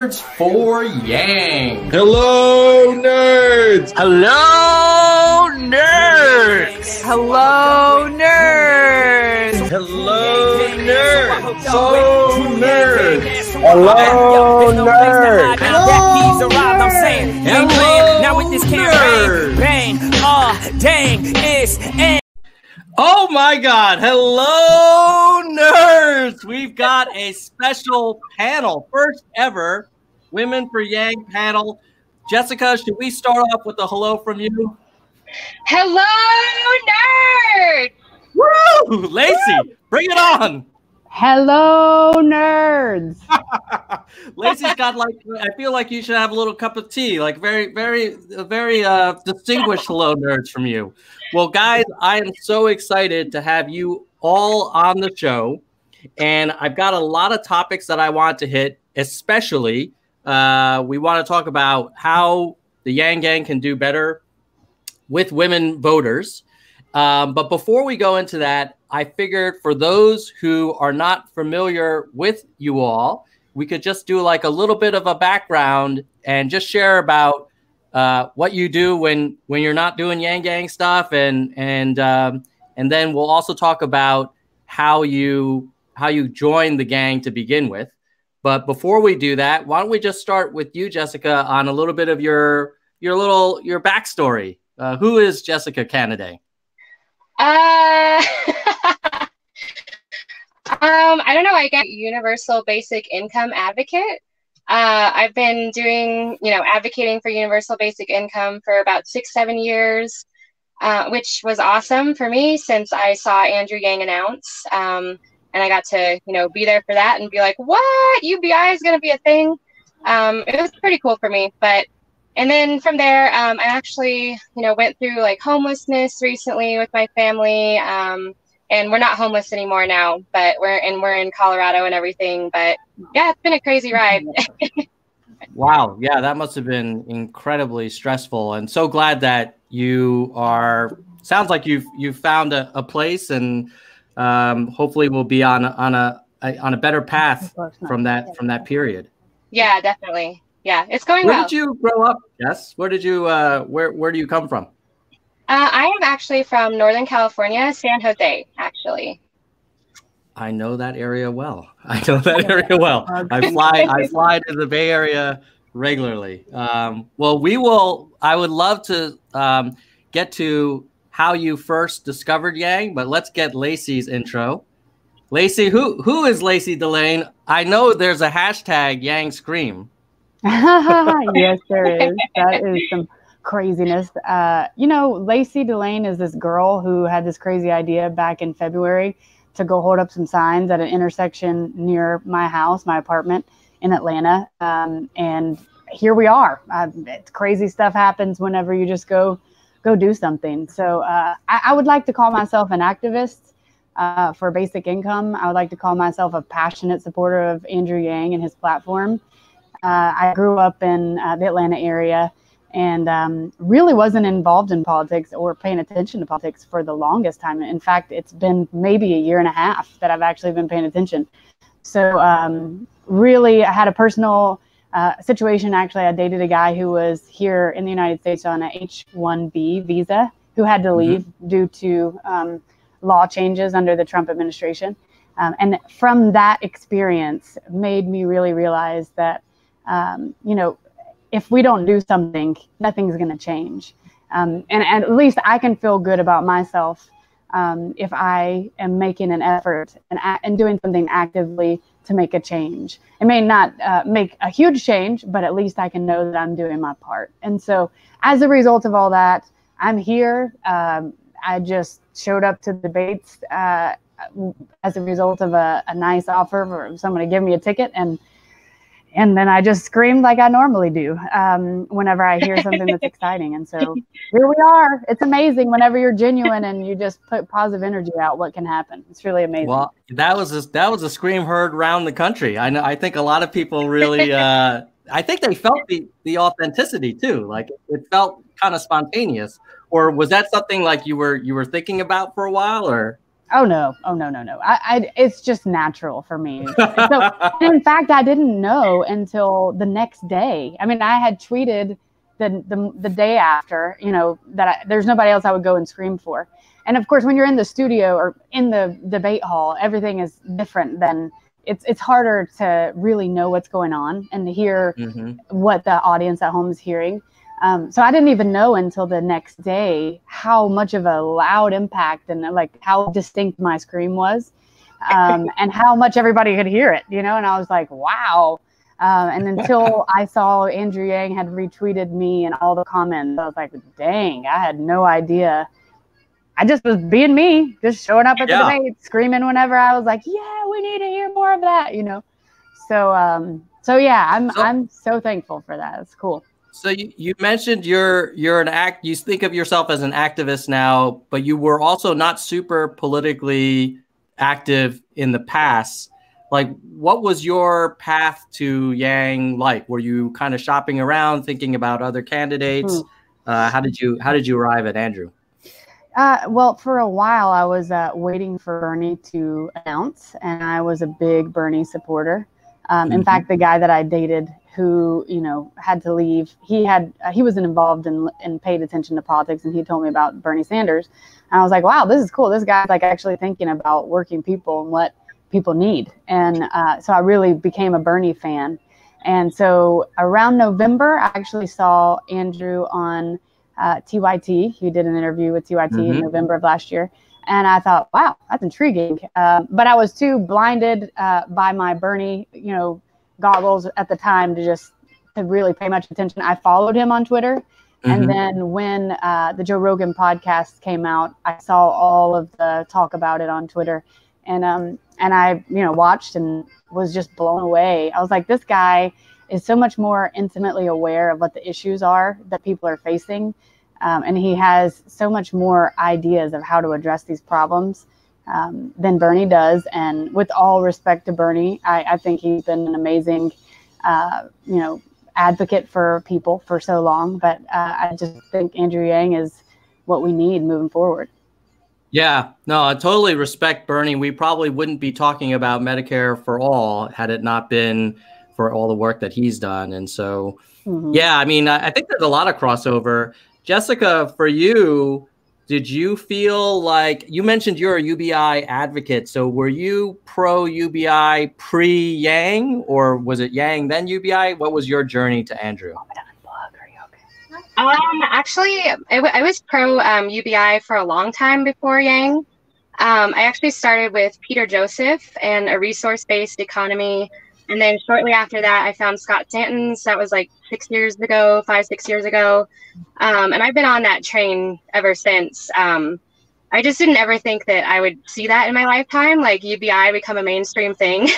Nerds for Yang. Hello, nerds! Hello, nerds! Hello, nerds! Hello, nerds! So nerds! Hello, nerds! Hello, now with this campaign, bang, dang, it's and. Oh my God! Hello, nerds! We've got a special panel, first ever Women for Yang panel. Jessica, should we start off with a hello from you? Hello, nerds! Woo! Lacey, bring it on! Hello, nerds! Lacey's got I feel like you should have a little cup of tea, like very distinguished hello, nerds from you. Well, guys, I am so excited to have you all on the show, and I've got a lot of topics that I want to hit, especially we want to talk about how the Yang Gang can do better with women voters. But before we go into that, I figured for those who are not familiar with you all, we could just do like a little bit of a background and just share about what you do when you're not doing Yang Gang stuff, and then we'll also talk about how you joined the gang to begin with. But before we do that, why don't we just start with you, Jessica, on a little bit of your backstory. Who is Jessica Canaday? I don't know. I get universal basic income advocate. I've been doing, advocating for universal basic income for about 6-7 years, which was awesome for me since I saw Andrew Yang announce. And I got to, be there for that and be like, what? UBI is going to be a thing. It was pretty cool for me. And then from there, I actually, went through like homelessness recently with my family. And we're not homeless anymore now, but we're in Colorado and everything. But yeah, it's been a crazy ride. Wow. Yeah, that must have been incredibly stressful. And so glad that sounds like you've found a place, and hopefully we'll be on a better path from that period. Yeah, definitely. Yeah, it's going well. Where did you grow up, Jess? Where did you where do you come from? I am actually from Northern California, San Jose, actually. I know that area well. I fly to the Bay Area regularly. Well, I would love to get to how you first discovered Yang, but let's get Lacey's intro. Lacey, who is Lacey Delayne? I know there's a hashtag Yang Scream. Yes, there is. That is some craziness. Lacey Delayne is this girl who had this crazy idea back in February to go hold up some signs at an intersection near my house, my apartment in Atlanta. And here we are. Crazy stuff happens whenever you just go do something. So I would like to call myself an activist for basic income. I would like to call myself a passionate supporter of Andrew Yang and his platform. I grew up in the Atlanta area and really wasn't involved in politics or paying attention to politics for the longest time. In fact, it's been maybe a year and a half that I've actually been paying attention. So really, I had a personal situation. Actually, I dated a guy who was here in the United States on a H-1B visa who had to leave due to law changes under the Trump administration. And from that experience made me really realize that, if we don't do something, nothing's going to change. And at least I can feel good about myself if I am making an effort and doing something actively to make a change. It may not make a huge change, but at least I can know that I'm doing my part. And so as a result of all that, I'm here. I just showed up to debates as a result of a nice offer for someone to give me a ticket. And then I just screamed like I normally do whenever I hear something that's exciting. And so here we are. It's amazing whenever you're genuine and you just put positive energy out, what can happen. It's really amazing. Well, that was a scream heard around the country. I think a lot of people really, I think they felt the authenticity too. Like it felt kind of spontaneous. Or was that something like you were thinking about for a while, or? Oh no! Oh no! No! No! It's just natural for me. So, in fact, I didn't know until the next day. I mean, I had tweeted the day after, you know, that there's nobody else I would go and scream for. And of course, when you're in the studio or in the debate hall, everything is different. Than it's harder to really know what's going on and to hear what the audience at home is hearing. So I didn't even know until the next day how much of a loud impact and like how distinct my scream was, and how much everybody could hear it, you know. And I was like, wow. And until I saw Andrew Yang had retweeted me and all the comments, I was like, dang, I had no idea. I just was being me, just showing up at the debate, screaming whenever I was like, yeah, we need to hear more of that, you know. So yeah, I'm so thankful for that. It's cool. So you mentioned you're you think of yourself as an activist now, but you were also not super politically active in the past. Like, what was your path to Yang like? Were you kind of shopping around, thinking about other candidates? How did you arrive at Andrew? Well, for a while I was waiting for Bernie to announce, and I was a big Bernie supporter. In fact, the guy that I dated, who, you know, had to leave, he wasn't involved in paid attention to politics, and he told me about Bernie Sanders, and I was like, wow, this is cool. This guy's like actually thinking about working people and what people need. And so I really became a Bernie fan. And so around November, I actually saw Andrew on TYT. He did an interview with TYT in November of last year. And I thought, wow, that's intriguing. But I was too blinded by my Bernie, you know, goggles at the time to really pay much attention. I followed him on Twitter. And then when the Joe Rogan podcast came out, I saw all of the talk about it on Twitter. And I, you know, watched and was just blown away. I was like, this guy is so much more intimately aware of what the issues are that people are facing. And he has so much more ideas of how to address these problems than Bernie does. And with all respect to Bernie, I think he's been an amazing, you know, advocate for people for so long. But I just think Andrew Yang is what we need moving forward. Yeah, no, I totally respect Bernie. We probably wouldn't be talking about Medicare for all had it not been for all the work that he's done. And so, yeah, I mean, I think there's a lot of crossover. Jessica, for you, did you feel like, you mentioned you're a UBI advocate. So were you pro UBI pre-Yang, or was it Yang then UBI? What was your journey to Andrew? Actually, I was pro UBI for a long time before Yang. I actually started with Peter Joseph and a resource-based economy. And then shortly after that, I found Scott Stanton's. That was like 6 years ago, 5-6 years ago. And I've been on that train ever since. I just didn't ever think that I would see that in my lifetime, like UBI become a mainstream thing.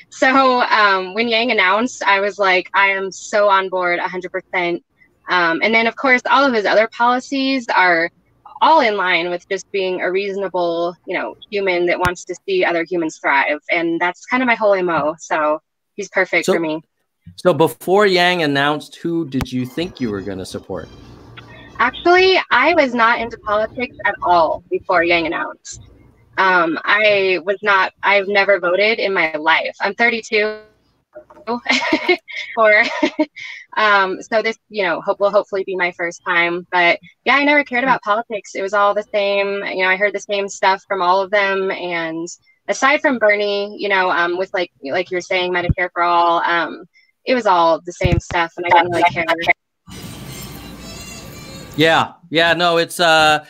So when Yang announced, I was like, I am so on board 100%. And then, of course, all of his other policies are all in line with just being a reasonable, you know, human that wants to see other humans thrive. And that's kind of my whole MO. So he's perfect for me. So before Yang announced, who did you think you were going to support? Actually, I was not into politics at all before Yang announced. I've never voted in my life. I'm 32. So this, you know, will hopefully be my first time. But yeah, I never cared about politics. It was all the same. You know, I heard the same stuff from all of them. And aside from Bernie, you know, with like you're saying, Medicare for all, it was all the same stuff, and I didn't really care. Yeah, no, it's I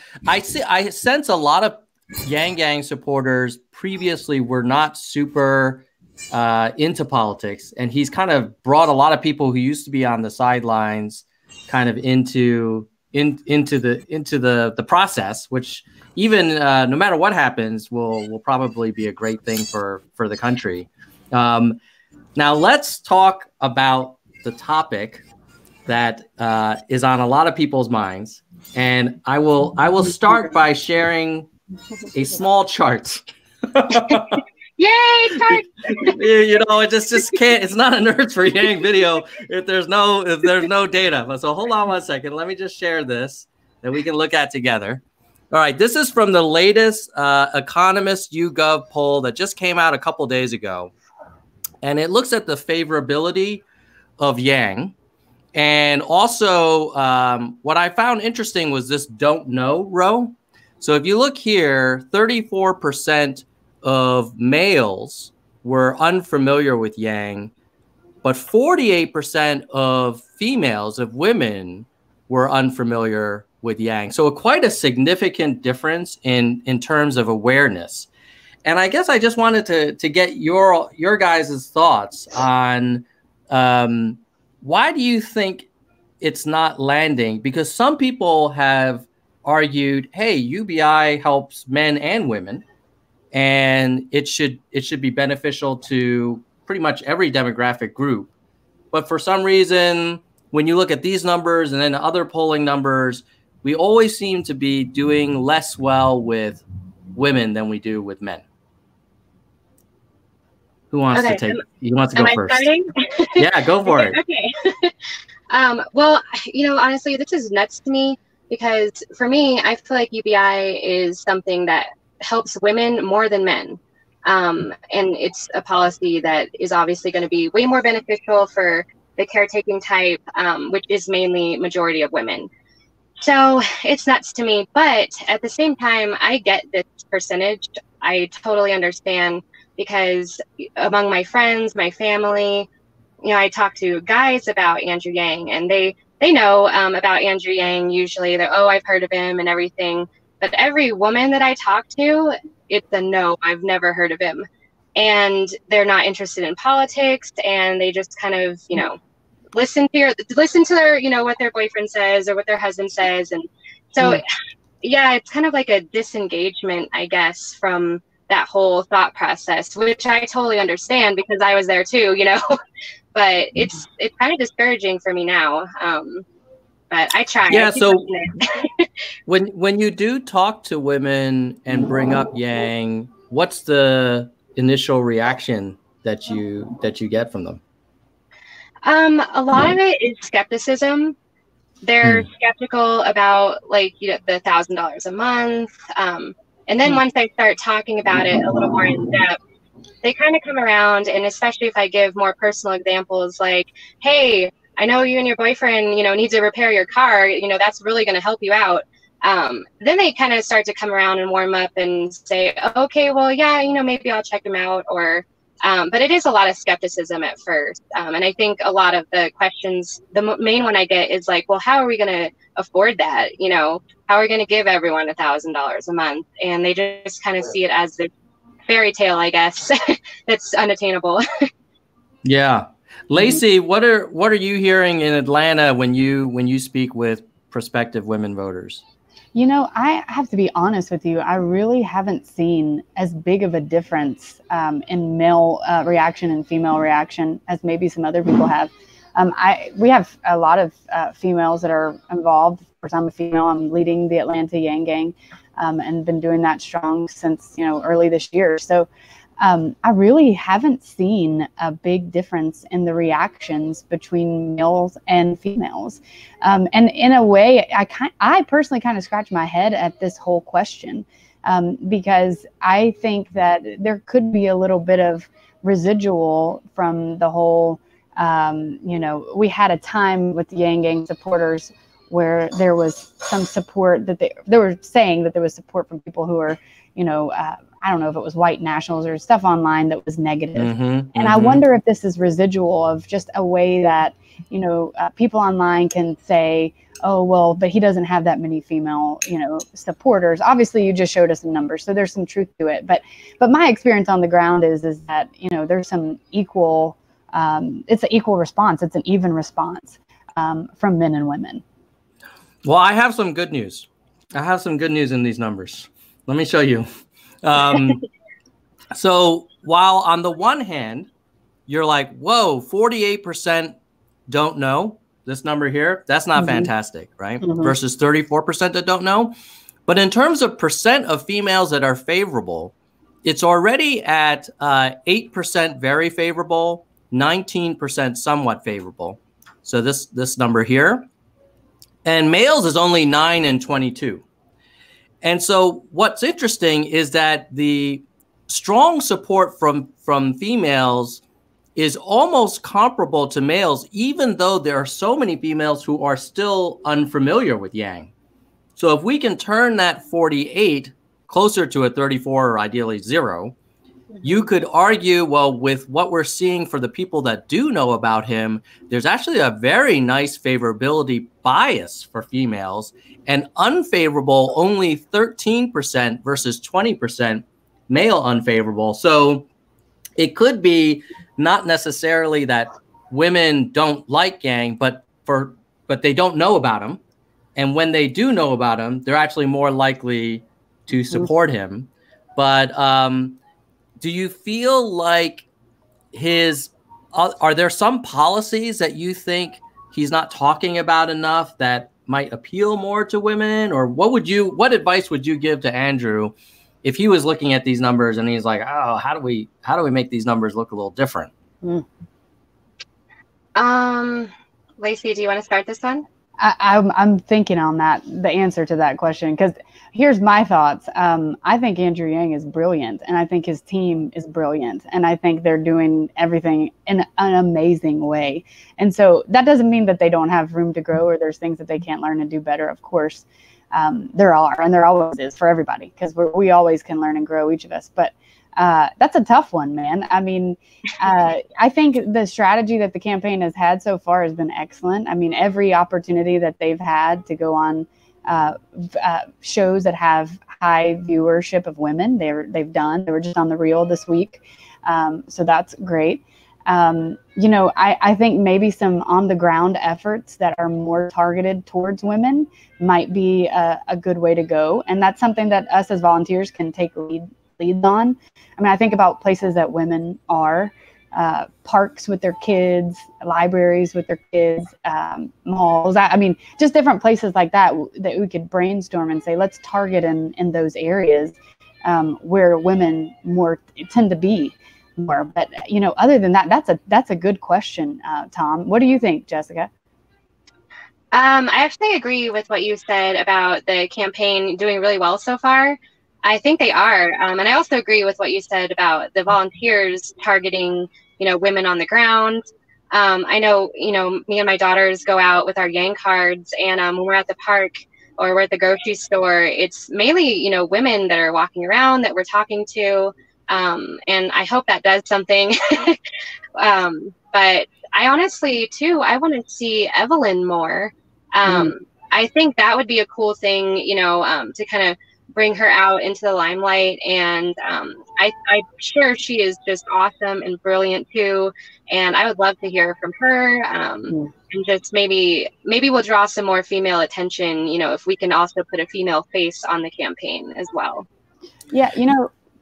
sense a lot of Yang supporters previously were not super into politics, and he's kind of brought a lot of people who used to be on the sidelines kind of into the process, which even no matter what happens will probably be a great thing for the country. Now let's talk about the topic that is on a lot of people's minds, and I will start by sharing a small chart. Yay, chart! You know, it just can't. It's not a Nerds for Yang video if there's no data. So hold on one second. Let me just share this that we can look at together. All right, this is from the latest Economist YouGov poll that just came out a couple days ago. And it looks at the favorability of yang. And also, what I found interesting was this don't know row. So if you look here, 34% of males were unfamiliar with yang, but 48% of females, of women, were unfamiliar with yang. So quite a significant difference in terms of awareness. And I guess I just wanted to get your guys' thoughts on why do you think it's not landing? Because some people have argued, hey, UBI helps men and women, and it should be beneficial to pretty much every demographic group. But for some reason, when you look at these numbers and then other polling numbers, we always seem to be doing less well with women than we do with men. Who wants to take? Who wants to go first? Starting? Yeah, go for it. Okay. Well, honestly, this is nuts to me because for me, I feel like UBI is something that helps women more than men. And it's a policy that is obviously going to be way more beneficial for the caretaking type, which is mainly majority of women. So it's nuts to me. But at the same time, I get this percentage. I totally understand because among my friends, my family, I talk to guys about Andrew Yang, and they know about Andrew Yang. Usually they're, oh, I've heard of him and everything. But every woman that I talk to, it's a no, I've never heard of him. And they're not interested in politics, and they just kind of, listen to their, what their boyfriend says or what their husband says. And so, yeah, it's kind of like a disengagement, I guess, from that whole thought process, which I totally understand because I was there too, but it's kind of discouraging for me now. But I try. Yeah. So when you do talk to women and bring up yang, what's the initial reaction that you get from them? A lot of it is skepticism. They're skeptical about the $1,000 a month. And then once I start talking about it a little more in depth, they kind of come around. And especially if I give more personal examples like, hey, I know you and your boyfriend, need to repair your car, that's really going to help you out. Then they kind of start to come around and warm up and say, okay, well, yeah, maybe I'll check them out. Or, but it is a lot of skepticism at first. And I think a lot of the questions, the main one I get is like, well, how are we going to afford that? How are we going to give everyone $1,000 a month? And they just kind of see it as the fairy tale, I guess, that's unattainable. Yeah. Lacey, what are you hearing in Atlanta when you speak with prospective women voters? I have to be honest with you. I really haven't seen as big of a difference in male reaction and female reaction as maybe some other people have. We have a lot of females that are involved. Of course, I'm a female. I'm leading the Atlanta Yang Gang and been doing that strong since early this year. So I really haven't seen a big difference in the reactions between males and females. And in a way, I personally kind of scratch my head at this whole question because I think that there could be a little bit of residual from the whole, we had a time with the Yang Gang supporters where there was some support that they were saying that there was support from people who are, I don't know if it was white nationals or stuff online that was negative. And I wonder if this is residual of just a way that, people online can say, oh, well, but he doesn't have that many female, supporters. Obviously, you just showed us some numbers, so there's some truth to it. But my experience on the ground is that, there's some equal, it's an equal response. It's an even response from men and women. Well, I have some good news. I have some good news in these numbers. Let me show you. So while on the one hand, you're like, whoa, 48% don't know this number here. That's not fantastic, right? Versus 34% that don't know. But in terms of percent of females that are favorable, it's already at 8% very favorable, 19% somewhat favorable. So this number here. And males is only 9 and 22. And so what's interesting is that the strong support from females is almost comparable to males, even though there are so many females who are still unfamiliar with Yang. So if we can turn that 48 closer to a 34 or ideally 0, you could argue, well, with what we're seeing for the people that do know about him, there's actually a very nice favorability bias for females, and unfavorable only 13% versus 20% male unfavorable. So it could be not necessarily that women don't like Yang, but they don't know about him. And when they do know about him, they're actually more likely to support him. But do you feel like are there some policies that you think he's not talking about enough that might appeal more to women? Or what advice would you give to Andrew if he was looking at these numbers and he's like, oh, how do we make these numbers look a little different? Lacey, do you want to start this one? I'm thinking on the answer to that question, because here's my thoughts. I think Andrew Yang is brilliant, and I think his team is brilliant, and I think they're doing everything in an amazing way. And so that doesn't mean that they don't have room to grow or there's things that they can't learn and do better. Of course, there are, and there always is for everybody, because we always can learn and grow, each of us. But that's a tough one, man. I mean, I think the strategy that the campaign has had so far has been excellent. I mean, every opportunity that they've had to go on shows that have high viewership of women, they were just on The Real this week. So that's great. I think maybe some on the ground efforts that are more targeted towards women might be a good way to go. And that's something that us as volunteers can take leads on. I mean, I think about places that women are, parks with their kids, libraries with their kids, malls. I mean, just different places like that we could brainstorm and say, let's target in those areas where women more tend to be more. But, other than that, that's a good question, Tom. What do you think, Jessica? I actually agree with what you said about the campaign doing really well so far. I think they are. And I also agree with what you said about the volunteers targeting, women on the ground. I know, me and my daughters go out with our Yang cards, and when we're at the park or we're at the grocery store, it's mainly, women that are walking around that we're talking to. And I hope that does something. But I honestly, too, I want to see Evelyn more. I think that would be a cool thing, to kind of bring her out into the limelight. And I'm sure she is just awesome and brilliant too. And I would love to hear from her. And just maybe we'll draw some more female attention, if we can also put a female face on the campaign as well. Yeah,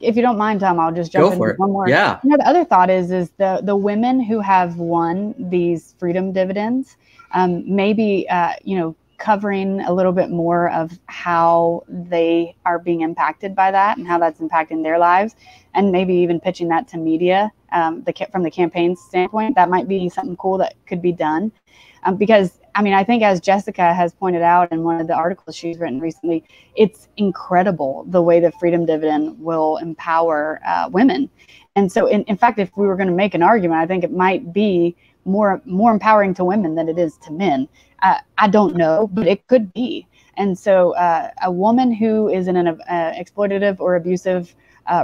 if you don't mind, Tom, I'll just jump in with one more. Yeah. The other thought is the women who have won these freedom dividends, maybe, covering a little bit more of how they are being impacted by that and how that's impacting their lives, and maybe even pitching that to media from the campaign standpoint. That might be something cool that could be done. Because, I think as Jessica has pointed out in one of the articles she's written recently, it's incredible the way the Freedom Dividend will empower women. And so, in fact, if we were going to make an argument, I think it might be more empowering to women than it is to men. I don't know, but it could be. And so a woman who is in an exploitative or abusive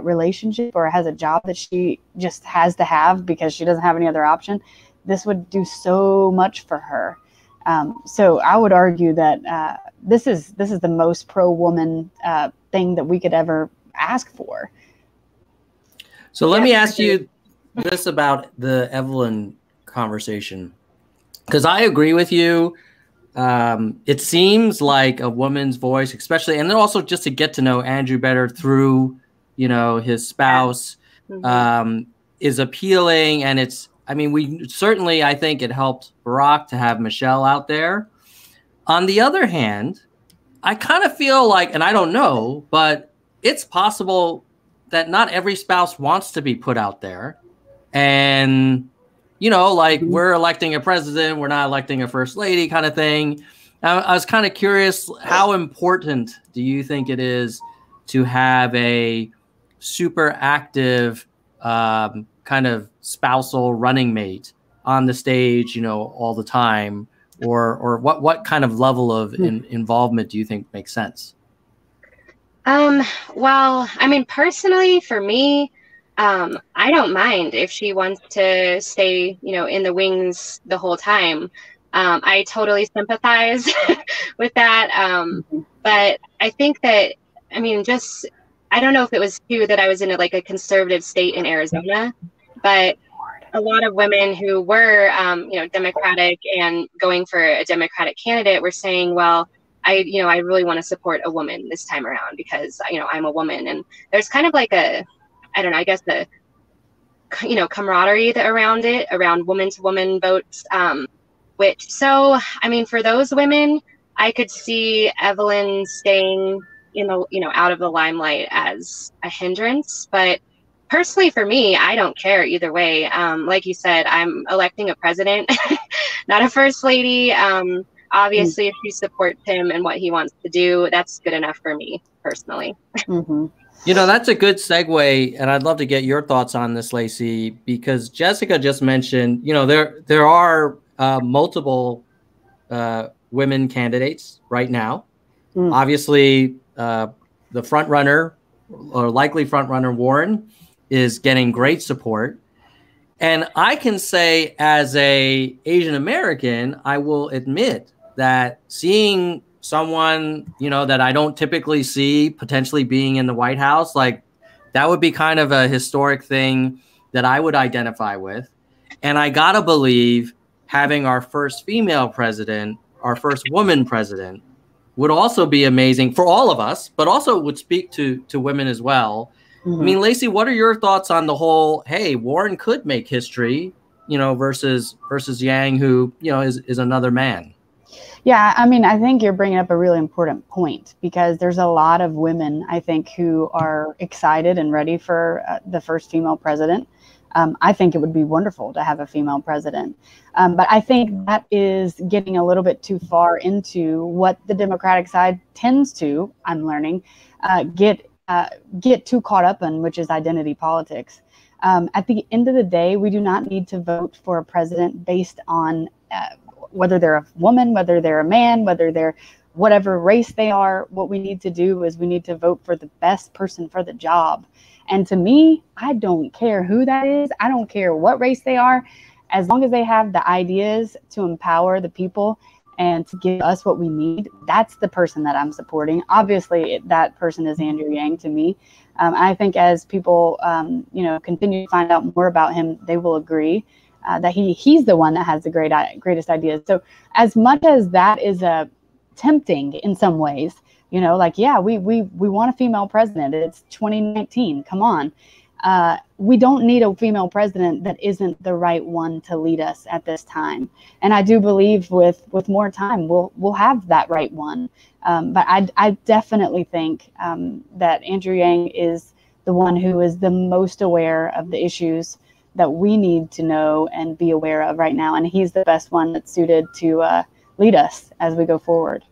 relationship, or has a job that she just has to have because she doesn't have any other option, this would do so much for her. So I would argue that this is the most pro-woman thing that we could ever ask for. So let me ask you this about the Evelyn conversation, because I agree with you. It seems like a woman's voice, especially, and then also just to get to know Andrew better through, his spouse, is appealing. And it's, I think it helped Barack to have Michelle out there. On the other hand, I kind of feel like, and I don't know, but it's possible that not every spouse wants to be put out there. And, we're electing a president, we're not electing a first lady kind of thing. I was kind of curious, how important do you think it is to have a super active kind of spousal running mate on the stage, you know, all the time? Or what kind of level of involvement do you think makes sense? Well, I mean, personally, for me, I don't mind if she wants to stay, you know, in the wings the whole time. I totally sympathize with that. But I think that, I mean, just, I don't know if it was too that I was in a conservative state in Arizona, but a lot of women who were, you know, Democratic and going for a Democratic candidate were saying, well, I really want to support a woman this time around because, you know, I'm a woman. And there's kind of like a, I don't know, I guess the, you know, camaraderie around woman to woman votes. So, I mean, for those women, I could see Evelyn staying in the, you know, out of the limelight as a hindrance. But personally, for me, I don't care either way. Like you said, I'm electing a president, not a first lady. Obviously, if she supports him and what he wants to do, that's good enough for me personally. You know, that's a good segue, and I'd love to get your thoughts on this, Lacey, because Jessica just mentioned, you know, there are multiple women candidates right now. Obviously, the front runner or likely front runner Warren is getting great support. And I can say, as a Asian American, I will admit that seeing someone, you know, that I don't typically see potentially being in the White House, like that would be kind of a historic thing that I would identify with. And I gotta believe having our first female president, our first woman president, would also be amazing for all of us, but also would speak to women as well. I mean, Lacey, what are your thoughts on the whole, hey, Warren could make history, you know, versus Yang, who, you know, is another man? Yeah, I mean, I think you're bringing up a really important point, because there's a lot of women, I think, who are excited and ready for the first female president. I think it would be wonderful to have a female president. But I think that is getting a little bit too far into what the Democratic side tends to, I'm learning, get too caught up in, which is identity politics. At the end of the day, we do not need to vote for a president based on whether they're a woman, whether they're a man, whether they're whatever race they are. What we need to do is we need to vote for the best person for the job. And to me, I don't care who that is. I don't care what race they are. As long as they have the ideas to empower the people and to give us what we need, that's the person that I'm supporting. Obviously, that person is Andrew Yang to me. I think as people, you know, continue to find out more about him, they will agree that he's the one that has the greatest ideas. So as much as that is tempting in some ways, you know, like, yeah, we want a female president. It's 2019. Come on. We don't need a female president that isn't the right one to lead us at this time. And I do believe with more time, we'll have that right one. But I definitely think that Andrew Yang is the one who is the most aware of the issues that we need to know and be aware of right now. And he's the best one that's suited to lead us as we go forward.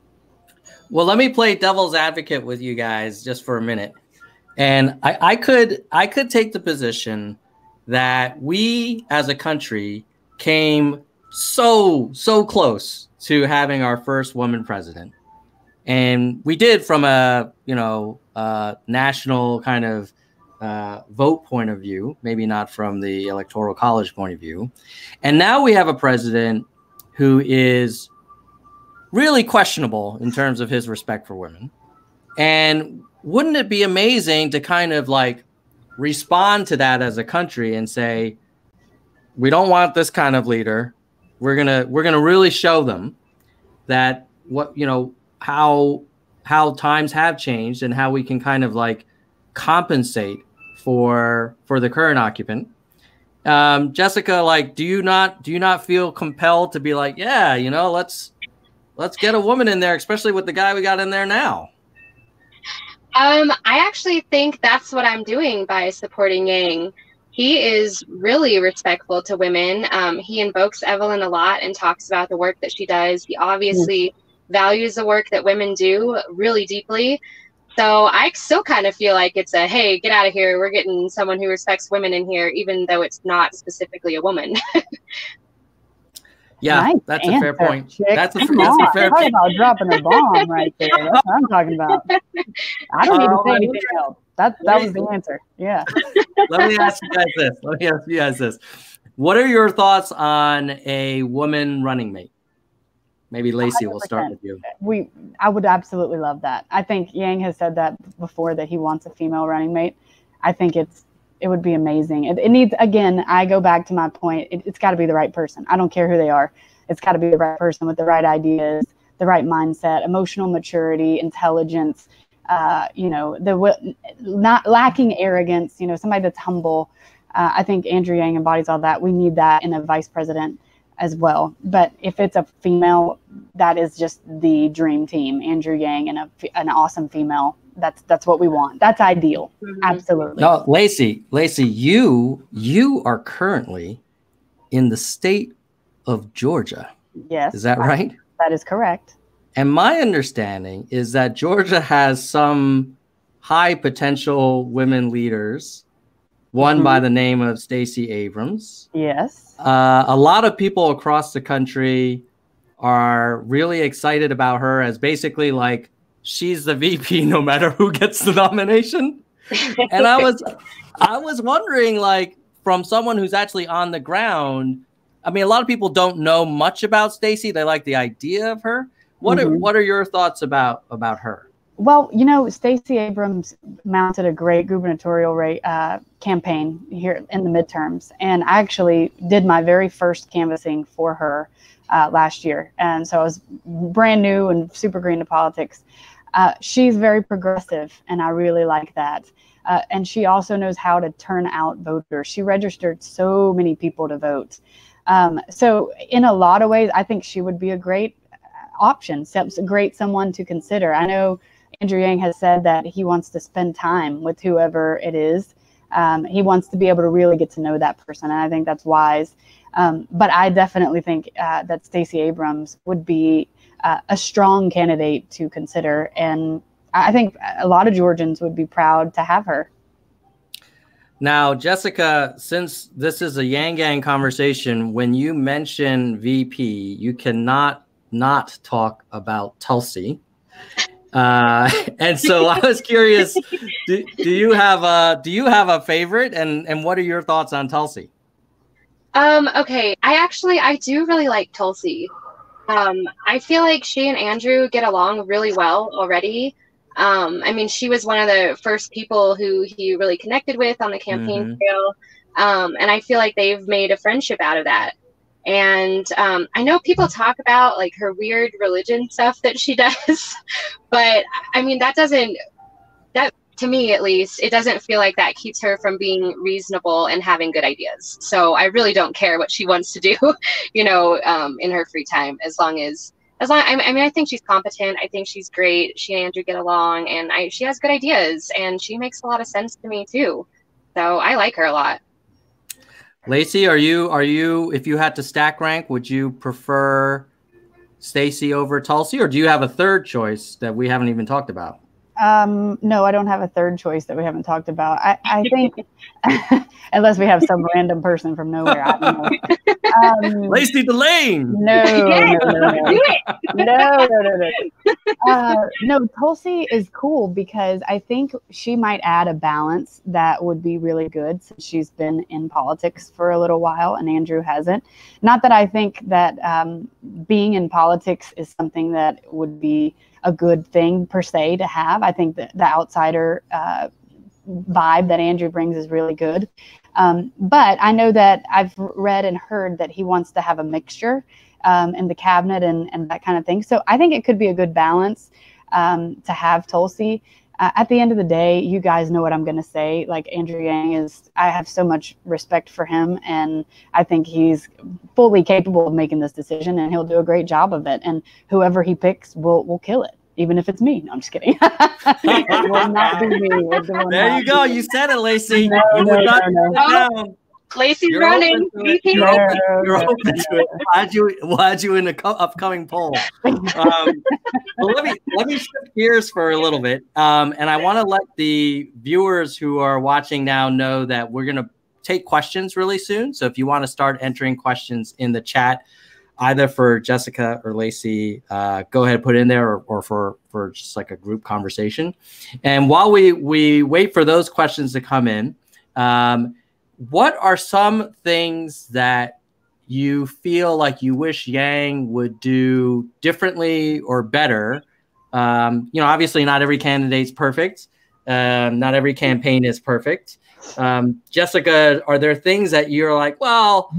Well, let me play devil's advocate with you guys just for a minute. And I could take the position that we as a country came so close to having our first woman president. And we did from a, you know, national kind of vote point of view, maybe not from the Electoral College point of view. And now we have a president who is really questionable in terms of his respect for women. And wouldn't it be amazing to kind of like respond to that as a country and say, we don't want this kind of leader. We're gonna really show them that what, you know, how times have changed and how we can kind of like compensate for the current occupant. Jessica, like, do you not feel compelled to be like, yeah, you know, let's get a woman in there, especially with the guy we got in there now? I actually think that's what I'm doing by supporting Yang. He is really respectful to women. He invokes Evelyn a lot and talks about the work that she does. He obviously values the work that women do really deeply. So I still kind of feel like it's a, hey, get out of here. We're getting someone who respects women in here, even though it's not specifically a woman. Yeah, nice that's answer, a fair point. Chick. That's a fair Talk point. about dropping a bomb right there. That's what I'm talking about. I don't need to say anything else. That was the answer. Yeah. Let me ask you guys this. What are your thoughts on a woman running mate? Maybe Lacey, we'll start with you. I would absolutely love that. I think Yang has said that before, that he wants a female running mate. I think it would be amazing. It needs, again, I go back to my point. It's got to be the right person. I don't care who they are. It's got to be the right person with the right ideas, the right mindset, emotional maturity, intelligence, not lacking arrogance, somebody that's humble. I think Andrew Yang embodies all that. We need that in a vice president as well. But if it's a female, that is just the dream team. Andrew Yang and an awesome female. That's what we want. That's ideal. Absolutely. No, Lacey, you are currently in the state of Georgia. Yes. Is that right? That is correct. And my understanding is that Georgia has some high potential women leaders, one by the name of Stacey Abrams. Yes. A lot of people across the country are really excited about her as basically like she's the VP no matter who gets the nomination. And I was wondering, like, from someone who's actually on the ground, I mean, a lot of people don't know much about Stacey. They like the idea of her. What are your thoughts about her? Well, Stacey Abrams mounted a great gubernatorial campaign here in the midterms. And I actually did my very first canvassing for her last year. And so I was brand new and super green to politics. She's very progressive, and I really like that. And she also knows how to turn out voters. She registered so many people to vote. So in a lot of ways, I think she would be a great option, someone to consider. I know Andrew Yang has said that he wants to spend time with whoever it is. He wants to be able to really get to know that person, and I think that's wise. But I definitely think that Stacey Abrams would be a strong candidate to consider, and I think a lot of Georgians would be proud to have her. Now, Jessica, since this is a Yang Gang conversation, when you mention VP, you cannot not talk about Tulsi. And so I was curious, do you have a favorite, and what are your thoughts on Tulsi? Okay, I do really like Tulsi. I feel like she and Andrew get along really well already. I mean, she was one of the first people who he really connected with on the campaign trail. And I feel like they've made a friendship out of that. And I know people talk about like her weird religion stuff that she does, but I mean, that to me at least, it doesn't feel like that keeps her from being reasonable and having good ideas. So I really don't care what she wants to do, in her free time, I think she's competent. I think she's great. She and Andrew get along, and she has good ideas, and she makes a lot of sense to me too. So I like her a lot. Lacey, are you, if you had to stack rank, would you prefer Stacey over Tulsi, or do you have a third choice that we haven't even talked about? No, I don't have a third choice that we haven't talked about. I think, unless we have some random person from nowhere, I don't know. Lacey Delayne. No, Tulsi is cool because I think she might add a balance that would be really good since she's been in politics for a little while and Andrew hasn't. Not that I think that being in politics is something that would be a good thing per se to have. I think that the outsider vibe that Andrew brings is really good. But I know that I've read and heard that he wants to have a mixture in the cabinet and that kind of thing. So I think it could be a good balance to have Tulsi. At the end of the day, you guys know what I'm going to say. Like Andrew Yang I have so much respect for him, and I think he's fully capable of making this decision, and he'll do a great job of it. And whoever he picks will kill it, even if it's me. No, I'm just kidding. It will not be me. There you go. You said it, Lacey. No. Lacey's running. You're open to it. We'll add you in the upcoming poll. Well, let me shift gears for a little bit, and I want to let the viewers who are watching now know that we're going to take questions really soon. So if you want to start entering questions in the chat, either for Jessica or Lacey, go ahead and put it in there, or for just like a group conversation. And while we wait for those questions to come in, what are some things that you feel like you wish Yang would do differently or better? Obviously not every candidate's perfect. Not every campaign is perfect. Jessica, are there things that you're like, well,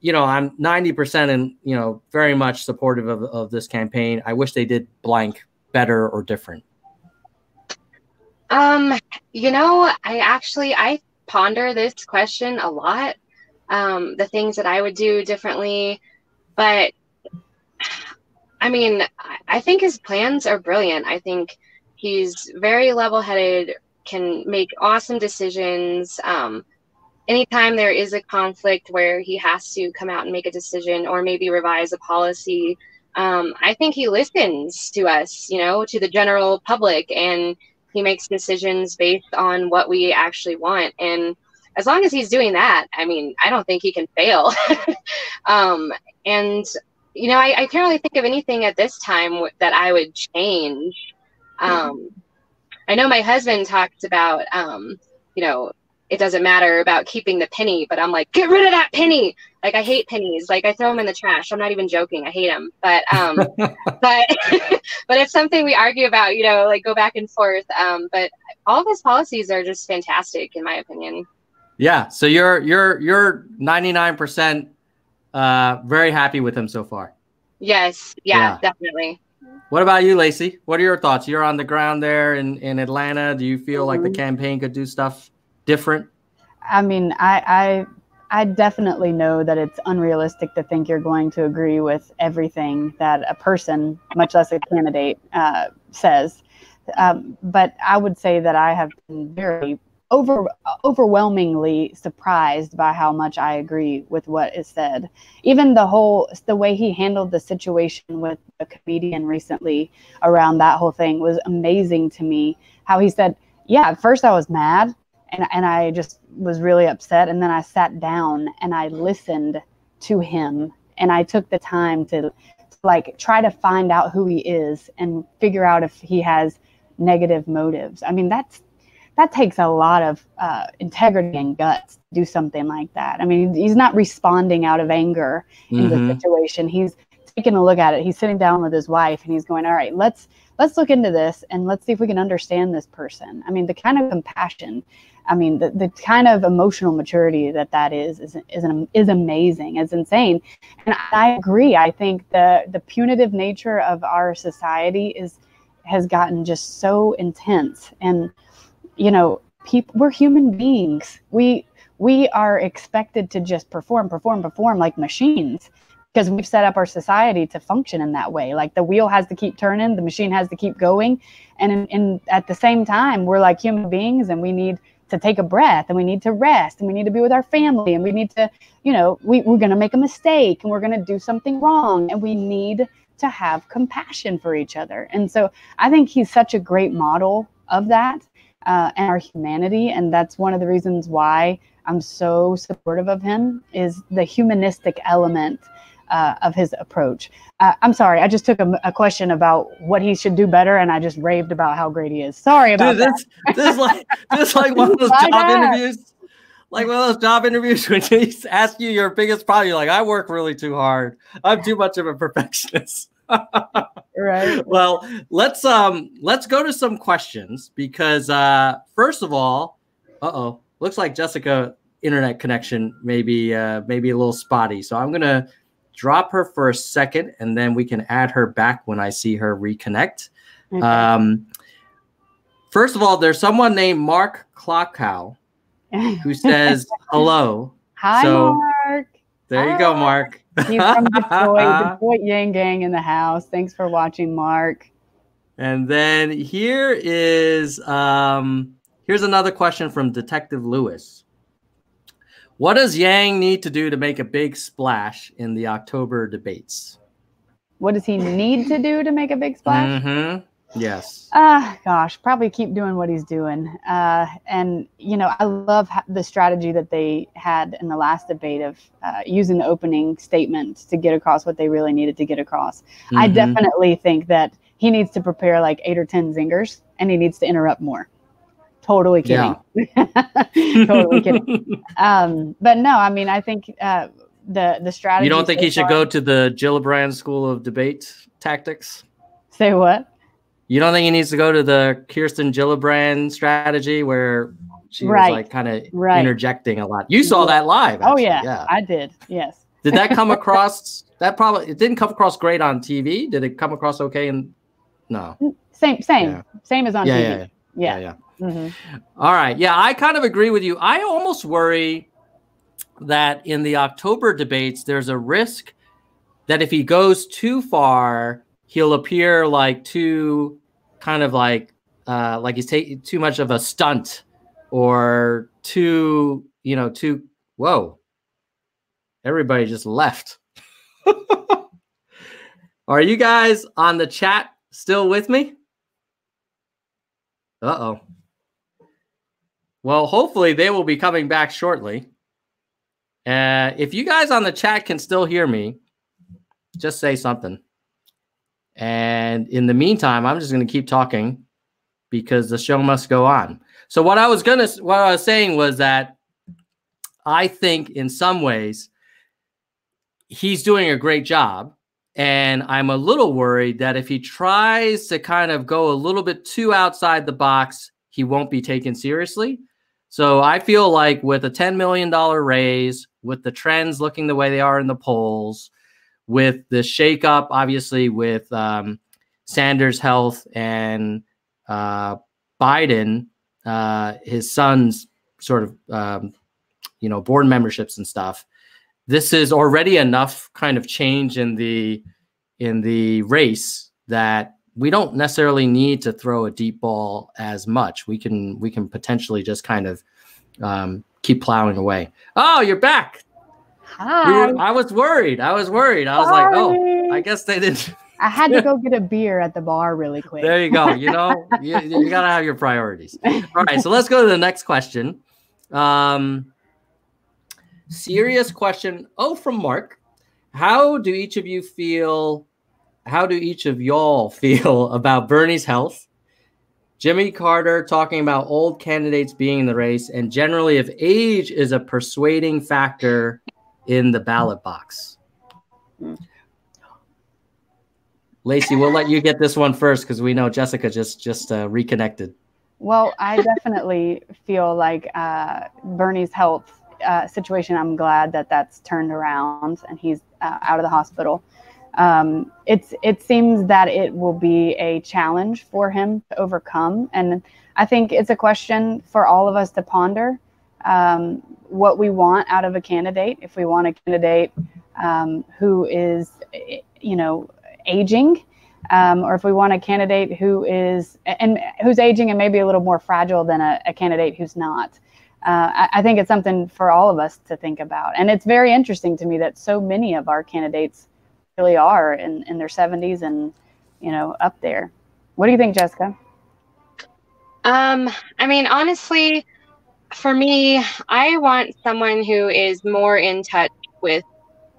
I'm 90% and, very much supportive of this campaign. I wish they did blank better or different. I ponder this question a lot, the things that I would do differently, but I think his plans are brilliant. I think he's very level-headed, can make awesome decisions. Anytime there is a conflict where he has to come out and make a decision or maybe revise a policy, I think he listens to us, to the general public, and he makes decisions based on what we actually want. And as long as he's doing that, I don't think he can fail. I can't really think of anything at this time that I would change. I know my husband talked about, it doesn't matter about keeping the penny, but I'm like, get rid of that penny. Like, I hate pennies. Like, I throw them in the trash. I'm not even joking. I hate them. But but it's something we argue about, like go back and forth. But all of his policies are just fantastic, in my opinion. Yeah. So you're 99% very happy with him so far. Yes. Yeah, definitely. What about you, Lacey? What are your thoughts? You're on the ground there in Atlanta. Do you feel like the campaign could do stuff different? I definitely know that it's unrealistic to think you're going to agree with everything that a person, much less a candidate, says. But I would say that I have been very overwhelmingly surprised by how much I agree with what is said. Even the way he handled the situation with a comedian recently around that whole thing was amazing to me. How he said, yeah, at first I was mad and I just was really upset. And then I sat down and I listened to him and I took the time to try to find out who he is and figure out if he has negative motives. That takes a lot of integrity and guts to do something like that. He's not responding out of anger in the situation. He's taking a look at it. He's sitting down with his wife and he's going, all right, let's look into this and let's see if we can understand this person. The kind of compassion, the kind of emotional maturity that is amazing. It's insane. And I agree. I think the punitive nature of our society has gotten just so intense. And we're human beings. We are expected to just perform like machines because we've set up our society to function in that way. Like the wheel has to keep turning, the machine has to keep going. And at the same time, we're like human beings and we need to take a breath and we need to rest and we need to be with our family and we need to, we're going to make a mistake and we're going to do something wrong and we need to have compassion for each other. And so I think he's such a great model of that. And our humanity. And that's one of the reasons why I'm so supportive of him is the humanistic element of his approach. I'm sorry. I just took a question about what he should do better. And I just raved about how great he is. Sorry about that. This is like one of those job interviews. Like one of those job interviews when they ask you your biggest problem. You're like, I work really too hard. I'm too much of a perfectionist. Right. Well, let's go to some questions because first of all, looks like Jessica internet connection maybe a little spotty. So I'm gonna drop her for a second and then we can add her back when I see her reconnect. Okay. First of all, there's someone named Mark Klockow who says hello. Hi, Mark. There you go, Mark. He's from Detroit Yang Gang in the house. Thanks for watching, Mark. And then here's another question from Detective Lewis. What does Yang need to do to make a big splash in the October debates? What does he need to do to make a big splash? Yes. Gosh, probably keep doing what he's doing. And, you know, I love the strategy that they had in the last debate of using the opening statement to get across what they really needed to get across. I definitely think that he needs to prepare like 8 or 10 zingers, and he needs to interrupt more. Totally kidding. Yeah. Totally kidding. But no, I mean, I think the strategy. You don't think he should go to the Gillibrand School of Debate Tactics? Say what? You don't think he needs to go to the Kirsten Gillibrand strategy where she was like kind of interjecting a lot? You saw that live. Actually. Oh yeah, I did. Yes. Did that come across? It didn't come across great on TV. Did it come across okay? And no. Same as on TV. Yeah. All right. Yeah, I kind of agree with you. I almost worry that in the October debates, there's a risk that if he goes too far, he'll appear like too kind of like he's taking too much of a stunt or too, whoa. Everybody just left. Are you guys on the chat still with me? Uh-oh. Well, hopefully they will be coming back shortly. If you guys on the chat can still hear me, just say something. And in the meantime, I'm just going to keep talking because the show must go on. So what I was saying was that I think in some ways he's doing a great job. And I'm a little worried that if he tries to kind of go a little bit too outside the box, he won't be taken seriously. So I feel like with a $10 million raise, with the trends looking the way they are in the polls, with the shakeup, obviously with Sanders' health and Biden, his son's sort of, board memberships and stuff, this is already enough kind of change in the race that we don't necessarily need to throw a deep ball as much. We can potentially just kind of keep plowing away. Oh, you're back. Hi. I was worried. I was like, oh, I guess they didn't. I had to go get a beer at the bar really quick. There you go. You got to have your priorities. All right, so let's go to the next question. Serious question. Oh, from Mark. How do each of y'all feel about Bernie's health? Jimmy Carter talking about old candidates being in the race, and generally if age is a persuading factor in the ballot box. Lacey, we'll let you get this one first because we know Jessica just reconnected. Well, I definitely feel like Bernie's health situation, I'm glad that that's turned around and he's out of the hospital. It seems that it will be a challenge for him to overcome. And I think it's a question for all of us to ponder what we want out of a candidate. If we want a candidate who is, aging, or if we want a candidate who's aging and maybe a little more fragile than a candidate who's not. I think it's something for all of us to think about. And it's very interesting to me that so many of our candidates really are in their 70s and, up there. What do you think, Jessica? I mean, honestly, for me, I want someone who is more in touch with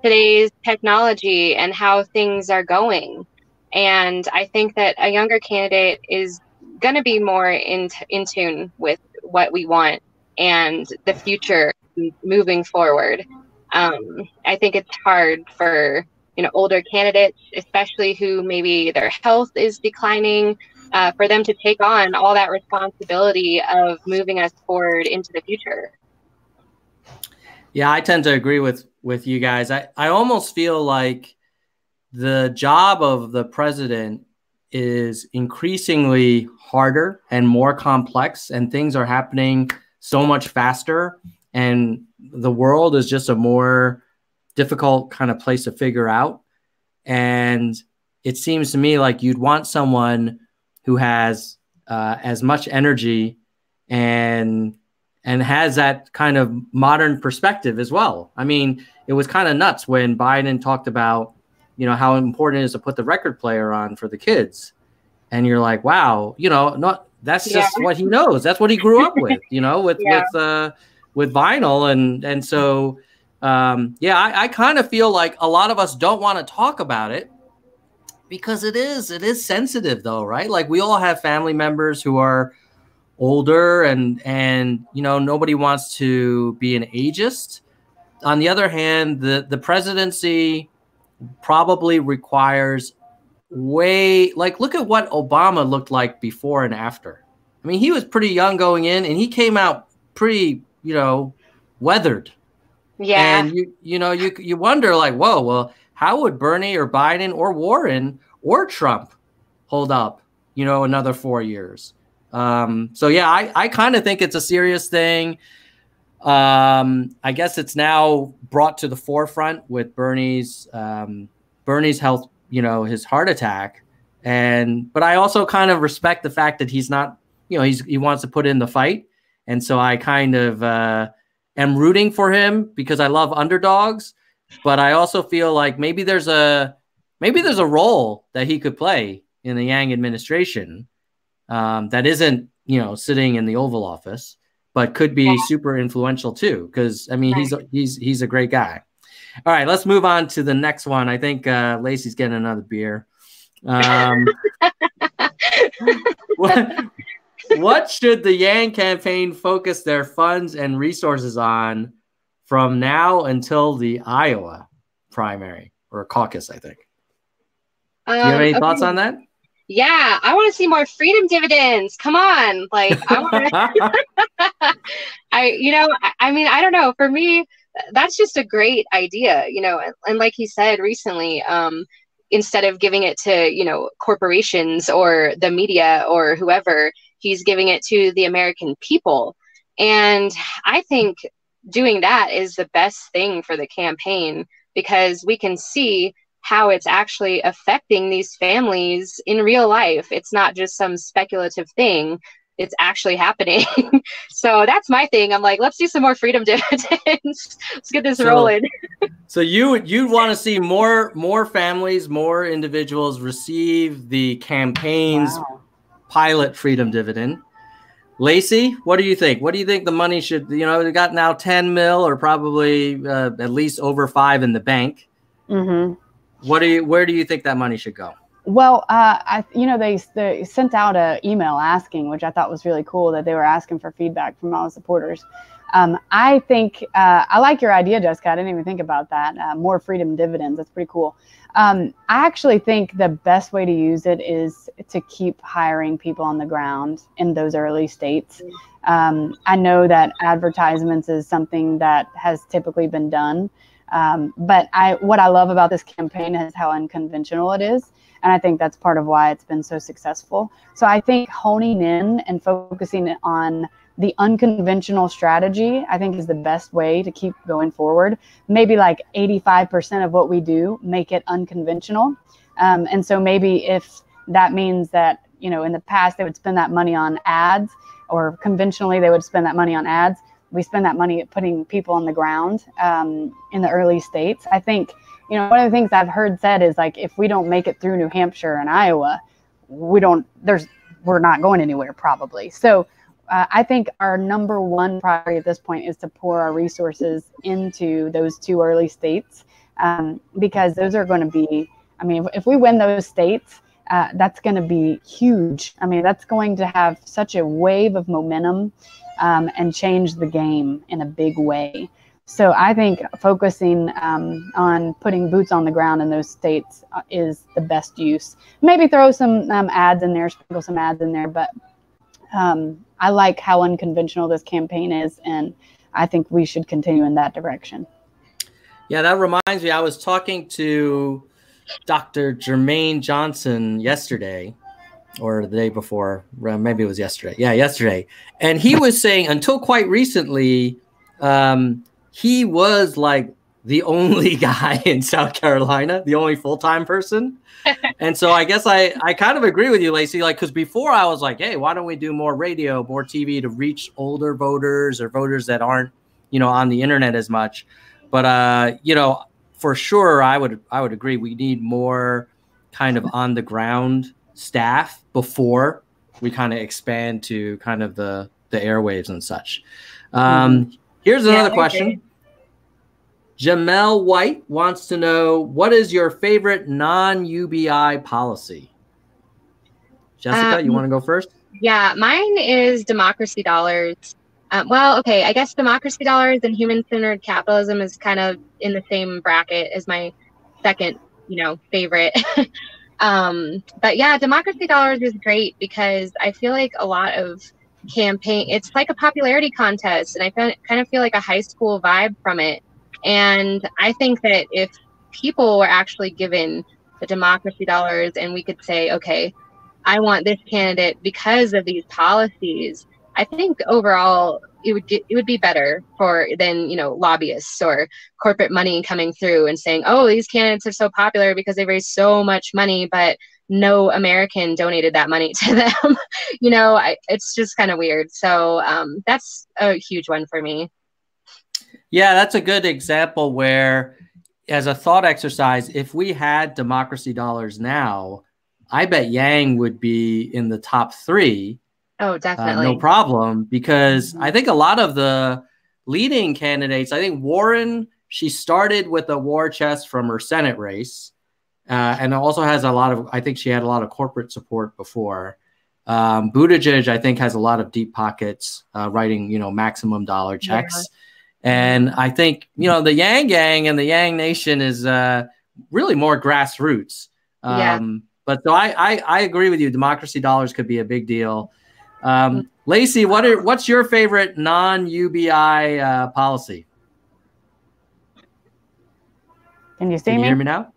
today's technology and how things are going. And I think that a younger candidate is going to be more in tune with what we want and the future moving forward. I think it's hard for older candidates, especially who maybe their health is declining, for them to take on all that responsibility of moving us forward into the future. Yeah, I tend to agree with you guys. I almost feel like the job of the president is increasingly harder and more complex, and things are happening so much faster, and the world is just a more difficult kind of place to figure out. And it seems to me like you'd want someone who has as much energy and and has that kind of modern perspective as well. I mean, it was kind of nuts when Biden talked about, how important it is to put the record player on for the kids. And you're like, wow, that's just what he knows. That's what he grew up with, with vinyl. And so, I kind of feel like a lot of us don't want to talk about it because it is sensitive though, right? Like we all have family members who are older and nobody wants to be an ageist. On the other hand, the presidency probably requires look at what Obama looked like before and after. I mean, he was pretty young going in and he came out pretty, weathered. Yeah. And you wonder like, whoa, well, how would Bernie or Biden or Warren or Trump hold up, another 4 years? I kind of think it's a serious thing. I guess it's now brought to the forefront with Bernie's health, his heart attack. But I also kind of respect the fact that he's not, he wants to put in the fight. And so I kind of am rooting for him because I love underdogs, but I also feel like maybe there's a role that he could play in the Yang administration that isn't, sitting in the Oval Office, but could be super influential too. Because I mean, he's a great guy. All right, let's move on to the next one. I think Lacey's getting another beer. What should the Yang campaign focus their funds and resources on from now until the Iowa primary or caucus, I think? Do you have any thoughts on that? Yeah, I want to see more freedom dividends. Come on. Like, I want I mean, I don't know. For me, that's just a great idea, and like he said recently, instead of giving it to, corporations or the media or whoever, he's giving it to the American people. And I think doing that is the best thing for the campaign because we can see how it's actually affecting these families in real life. It's not just some speculative thing. It's actually happening. So that's my thing. I'm like, let's do some more freedom dividends. Let's get this rolling. So you'd want to see more families, more individuals receive the campaign's pilot freedom dividend. Lacey, what do you think? What do you think the money should, we got now 10 mil or probably at least over 5 in the bank. Mm-hmm. Where do you think that money should go? Well, they sent out an email asking, which I thought was really cool, that they were asking for feedback from all the supporters. I think I like your idea, Jessica. I didn't even think about that. More freedom dividends. That's pretty cool. I actually think the best way to use it is to keep hiring people on the ground in those early states. I know that advertisements is something that has typically been done. But what I love about this campaign is how unconventional it is. And I think that's part of why it's been so successful. So I think honing in and focusing on the unconventional strategy, I think is the best way to keep going forward. Maybe like 85% of what we do, make it unconventional. And so maybe if that means that, in the past they would spend that money on ads, or conventionally they would spend that money on ads, we spend that money putting people on the ground in the early states. I think, one of the things I've heard said is like, if we don't make it through New Hampshire and Iowa, we're not going anywhere probably. So I think our number one priority at this point is to pour our resources into those 2 early states because those are going to be, if we win those states, that's going to be huge. That's going to have such a wave of momentum and change the game in a big way. So I think focusing on putting boots on the ground in those states is the best use. Maybe throw some ads in there, sprinkle some ads in there, but I like how unconventional this campaign is, and I think we should continue in that direction. Yeah, that reminds me, I was talking to Dr. Jermaine Johnson yesterday, or the day before, maybe it was yesterday. Yeah, yesterday. And he was saying until quite recently, he was like the only guy in South Carolina, the only full-time person. And so I guess I kind of agree with you, Lacey, like, because before I was like, hey, why don't we do more radio, more TV to reach older voters or voters that aren't, on the internet as much. But, for sure, I would agree. We need more kind of on the ground staff before we kind of expand to kind of the airwaves and such. Here's another question. Jamel White wants to know, what is your favorite non-UBI policy? Jessica, you want to go first? Yeah, mine is democracy dollars. Okay, I guess democracy dollars and human-centered capitalism is kind of in the same bracket as my second, favorite. But yeah, democracy dollars is great because I feel like a lot of it's like a popularity contest, and I kind of feel like a high school vibe from it. And I think that if people were actually given the democracy dollars and we could say, okay, I want this candidate because of these policies, I think overall it would be better than lobbyists or corporate money coming through and saying, oh, these candidates are so popular because they raise so much money, but no American donated that money to them. It's just kind of weird. So that's a huge one for me. Yeah, that's a good example where, as a thought exercise, if we had democracy dollars now, I bet Yang would be in the top 3. Oh, definitely. No problem. Because I think a lot of the leading candidates, I think Warren, she started with a war chest from her Senate race. And also has I think she had a lot of corporate support before. Buttigieg, I think, has a lot of deep pockets, writing, maximum dollar checks. Yeah. And I think, the Yang Gang and the Yang Nation is really more grassroots. But so I agree with you. Democracy dollars could be a big deal. Lacey, what's your favorite non-UBI policy? Can you see Can you hear me now?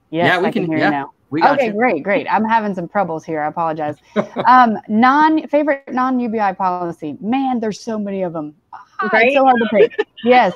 Yes, yeah, I can hear you now. Okay, great. I'm having some troubles here. I apologize. Favorite non-UBI policy. Man, there's so many of them. Right? It's so hard to pick. Yes.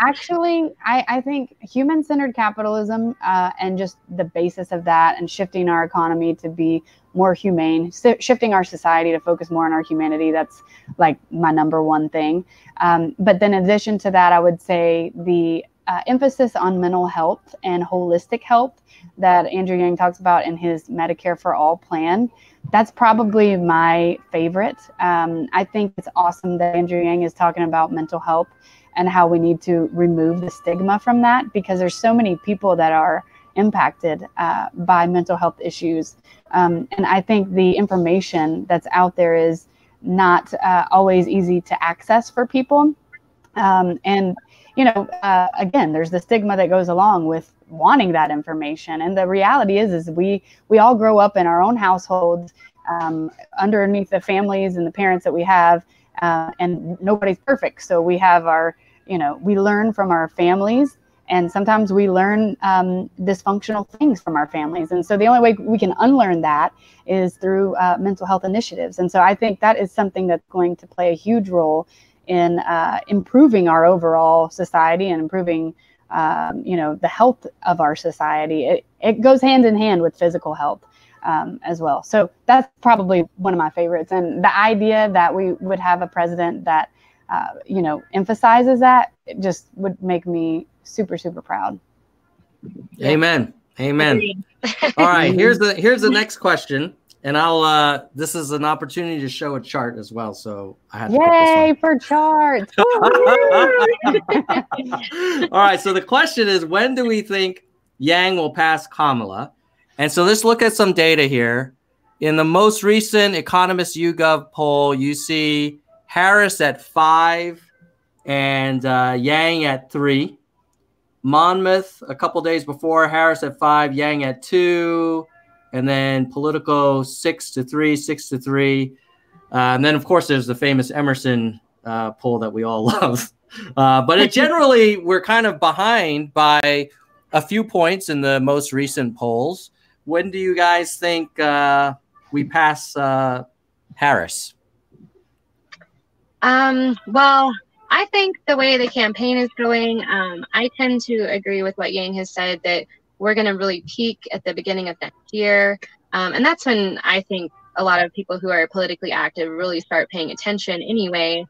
Actually, I think human-centered capitalism and just the basis of that, and shifting our economy to be more humane, shifting our society to focus more on our humanity. That's like my number one thing. But then in addition to that, I would say the emphasis on mental health and holistic health that Andrew Yang talks about in his Medicare for All plan. That's probably my favorite. I think it's awesome that Andrew Yang is talking about mental health and how we need to remove the stigma from that, because there's so many people that are impacted by mental health issues. And I think the information that's out there is not always easy to access for people. And again, there's the stigma that goes along with wanting that information. And the reality is we all grow up in our own households, underneath the families and the parents that we have, and nobody's perfect. So we have we learn from our families, and sometimes we learn dysfunctional things from our families. And so the only way we can unlearn that is through mental health initiatives. And so I think that is something that's going to play a huge role in improving our overall society and improving, the health of our society. It goes hand in hand with physical health as well. So that's probably one of my favorites. And the idea that we would have a president that, emphasizes that, it just would make me super, super proud. Amen. Amen. All right. Here's the next question. And this is an opportunity to show a chart as well. So I had to pick this one. For charts. All right. So the question is, when do we think Yang will pass Kamala? And so let's look at some data here. In the most recent Economist YouGov poll, you see Harris at 5 and Yang at 3. Monmouth, a couple days before, Harris at 5, Yang at 2. And then Politico 6-3, 6-3. And then, of course, there's the famous Emerson poll that we all love. But generally, we're kind of behind by a few points in the most recent polls. When do you guys think we pass Harris? Well, I think the way the campaign is going, I tend to agree with what Yang has said, that we're going to really peak at the beginning of next year. And that's when I think a lot of people who are politically active really start paying attention anyway.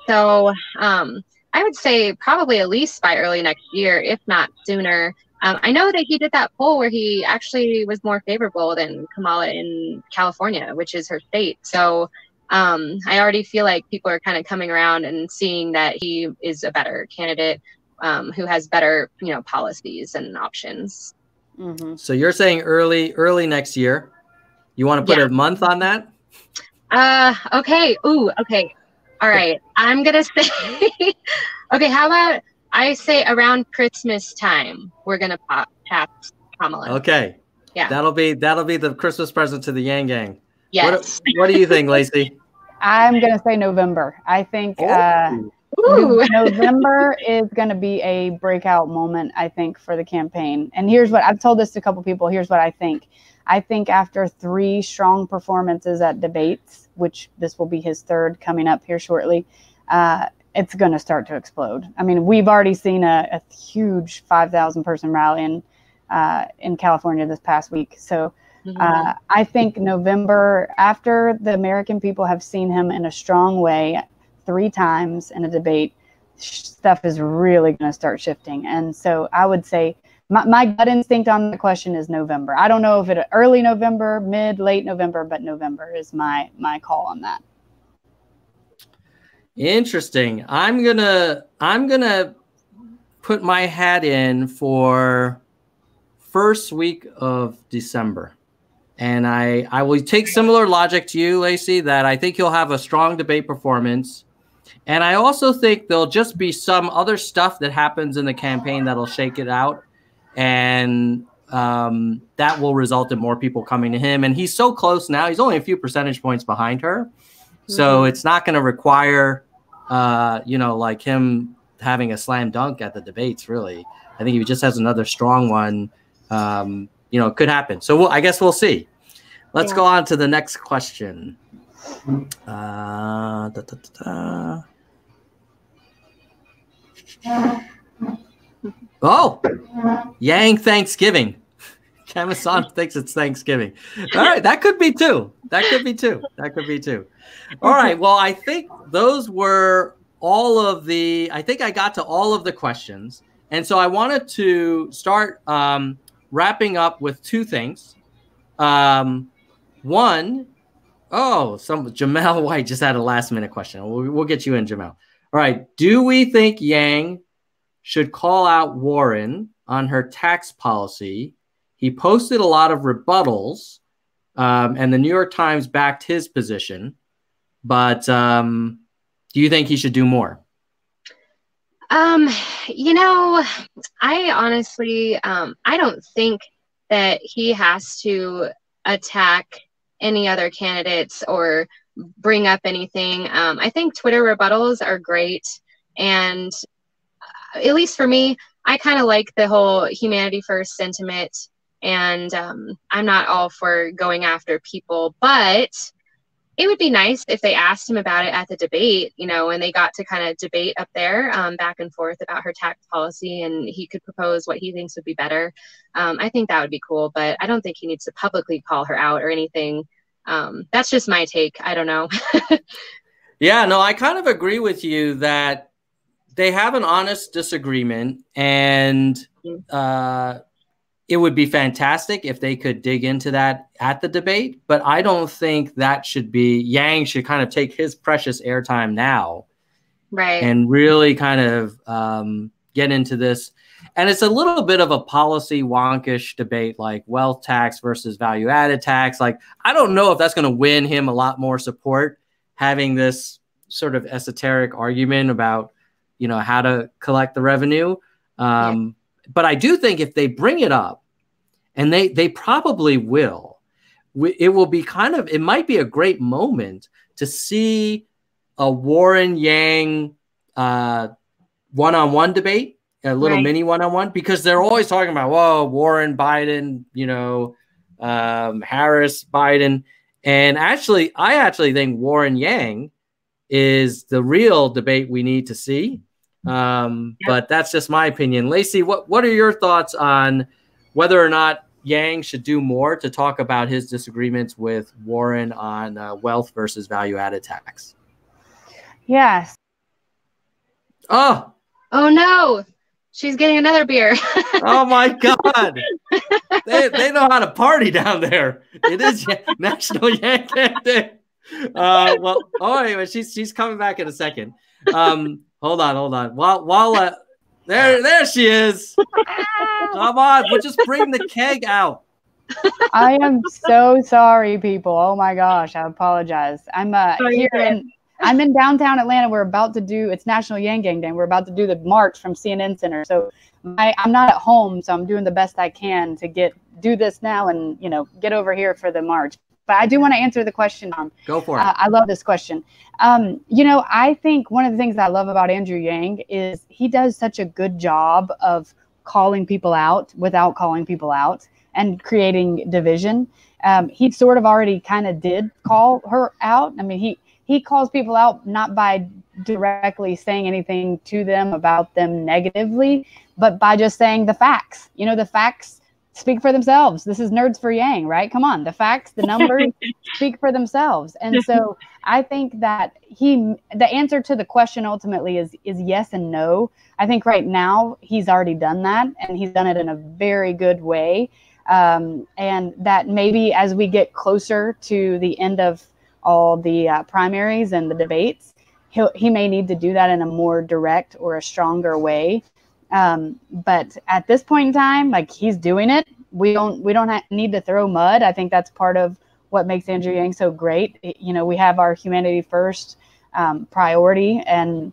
So I would say probably at least by early next year, if not sooner. I know that he did that poll where he actually was more favorable than Kamala in California, which is her state. So I already feel like people are kind of coming around and seeing that he is a better candidate who has better, policies and options. Mm-hmm. So you're saying early next year. You want to put a month on that? Okay. Ooh, okay. All right. I'm going to say, okay, how about I say around Christmas time, we're going to tap Kamala. Okay. Yeah. That'll be the Christmas present to the Yang Gang. Yes. What do you think, Lacey? I'm going to say November. I think November is going to be a breakout moment, I think, for the campaign. And here's what I've told this to a couple people. Here's what I think. I think after 3 strong performances at debates, which this will be his 3rd coming up here shortly, it's going to start to explode. I mean, we've already seen a huge 5,000 person rally in California this past week. So I think November, after the American people have seen him in a strong way 3 times in a debate, stuff is really going to start shifting. And so I would say my gut instinct on the question is November. I don't know if it's early November, mid, late November, but November is my call on that. Interesting. I'm gonna put my hat in for first week of December. And I will take similar logic to you, Lacey, that I think he'll have a strong debate performance. And I also think there'll just be some other stuff that happens in the campaign that'll shake it out. And that will result in more people coming to him. And he's so close now. He's only a few percentage points behind her. So it's not going to require, like him having a slam dunk at the debates, really. I think if he just has another strong one, it could happen. So I guess we'll see. Let's go on to the next question. Oh, Yang Thanksgiving. Kamasan thinks it's Thanksgiving. All right, that could be two. All right, well, I think those were I think I got to all of the questions. And so I wanted to start wrapping up with 2 things. One, Jamel White just had a last-minute question. We'll get you in, Jamel. All right, do we think Yang should call out Warren on her tax policy? He posted a lot of rebuttals, and the New York Times backed his position. But do you think he should do more? I honestly, I don't think that he has to attack any other candidates or bring up anything. I think Twitter rebuttals are great. And at least for me, I kind of like the whole humanity first sentiment. And I'm not all for going after people, but it would be nice if they asked him about it at the debate, and they got to kind of debate up there back and forth about her tax policy, and he could propose what he thinks would be better. I think that would be cool, but I don't think he needs to publicly call her out or anything. That's just my take. I don't know. Yeah, no, I kind of agree with you that they have an honest disagreement, and it would be fantastic if they could dig into that at the debate, but I don't think that should be, Yang should kind of take his precious airtime now. Right. And really kind of get into this. And it's a little bit of a policy wonkish debate, like wealth tax versus value added tax. Like, I don't know if that's going to win him a lot more support, having this sort of esoteric argument about, how to collect the revenue. But I do think if they bring it up, and they probably will, it will be it might be a great moment to see a Warren Yang one-on-one debate, a little mini one-on-one, because they're always talking about, whoa, Warren, Biden, Harris, Biden. And I actually think Warren Yang is the real debate we need to see. But that's just my opinion. Lacey, what are your thoughts on whether or not Yang should do more to talk about his disagreements with Warren on wealth versus value-added tax? Yes. Oh no, she's getting another beer. Oh my God. They know how to party down there. It is National Yang Day. Anyway, she's coming back in a second. Hold on. While there she is. Come on, we'll just bring the keg out. I am so sorry, people. Oh my gosh, I apologize. I'm I'm in downtown Atlanta. We're about to do, it's National Yang Gang Day. We're about to do the march from CNN Center. So I'm not at home, so I'm doing the best I can to do this now and, get over here for the march. But I do want to answer the question. Go for it. I love this question. I think one of the things that I love about Andrew Yang is he does such a good job of calling people out without calling people out and creating division. He sort of already kind of did call her out. I mean, he calls people out not by directly saying anything to them about them negatively, but by just saying the facts. The facts speak for themselves. This is Nerds for Yang, right? Come on. The facts, the numbers speak for themselves. And so I think that the answer to the question ultimately is yes and no. I think right now he's already done that, and he's done it in a very good way. And that maybe as we get closer to the end of all the primaries and the debates, he may need to do that in a more direct or a stronger way. But at this point in time, like, he's doing it. We don't need to throw mud. I think that's part of what makes Andrew Yang so great. We have our humanity first priority and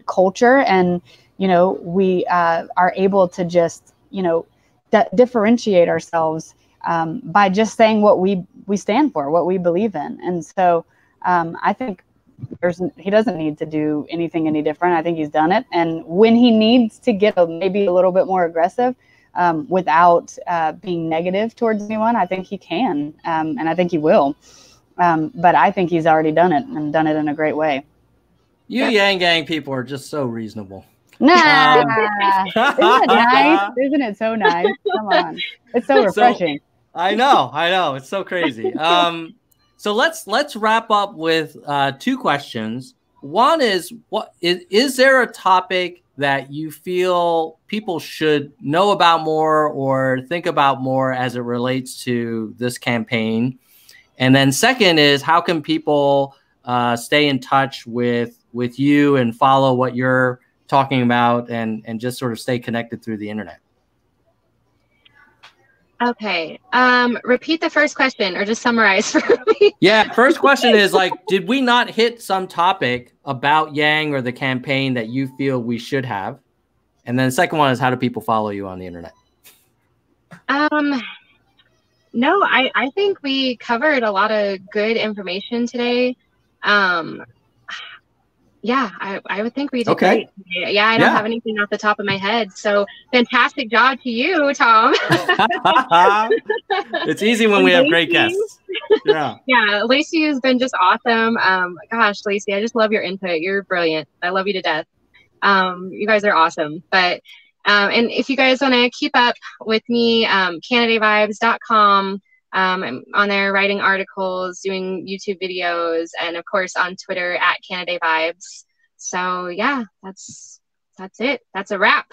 culture, and we are able to just differentiate ourselves by just saying what we stand for, what we believe in. And so I think he doesn't need to do anything any different. I think he's done it. And when he needs to get maybe a little bit more aggressive without being negative towards anyone, I think he can, and I think he will. But I think he's already done it, and done it in a great way. Yang Gang people are just so reasonable. Nah, isn't it nice? Isn't it so nice? Come on, it's so refreshing. I know, it's so crazy. So let's wrap up with two questions. One is, is there a topic that you feel people should know about more or think about more as it relates to this campaign? And then second is, how can people stay in touch with you and follow what you're talking about and just sort of stay connected through the internet? Okay. Repeat the first question, or just summarize for me. Yeah. First question is, did we not hit some topic about Yang or the campaign that you feel we should have? And then the second one is, how do people follow you on the internet? No, I think we covered a lot of good information today. Yeah, I would think we did great. Yeah, I don't have anything off the top of my head. So fantastic job to you, Tom. It's easy when we have great guests. Yeah, Lacey has been just awesome. Gosh, Lacey, I just love your input. You're brilliant. I love you to death. You guys are awesome. But and if you guys want to keep up with me, CanadayVibes.com. I'm on there writing articles, doing YouTube videos, and of course on Twitter at Canaday Vibes. So yeah, that's it. That's a wrap.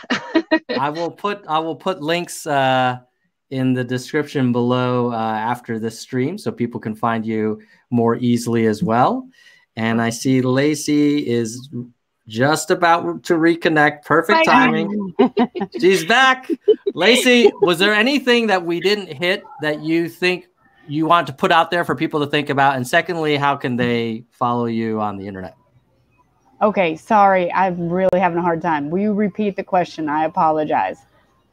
I will put links in the description below after this stream, so people can find you more easily as well. And I see Lacey is just about to reconnect. Perfect timing. She's back. Lacey, was there anything that we didn't hit that you think you want to put out there for people to think about? And secondly, how can they follow you on the internet? Okay, sorry. I'm really having a hard time. Will you repeat the question? I apologize.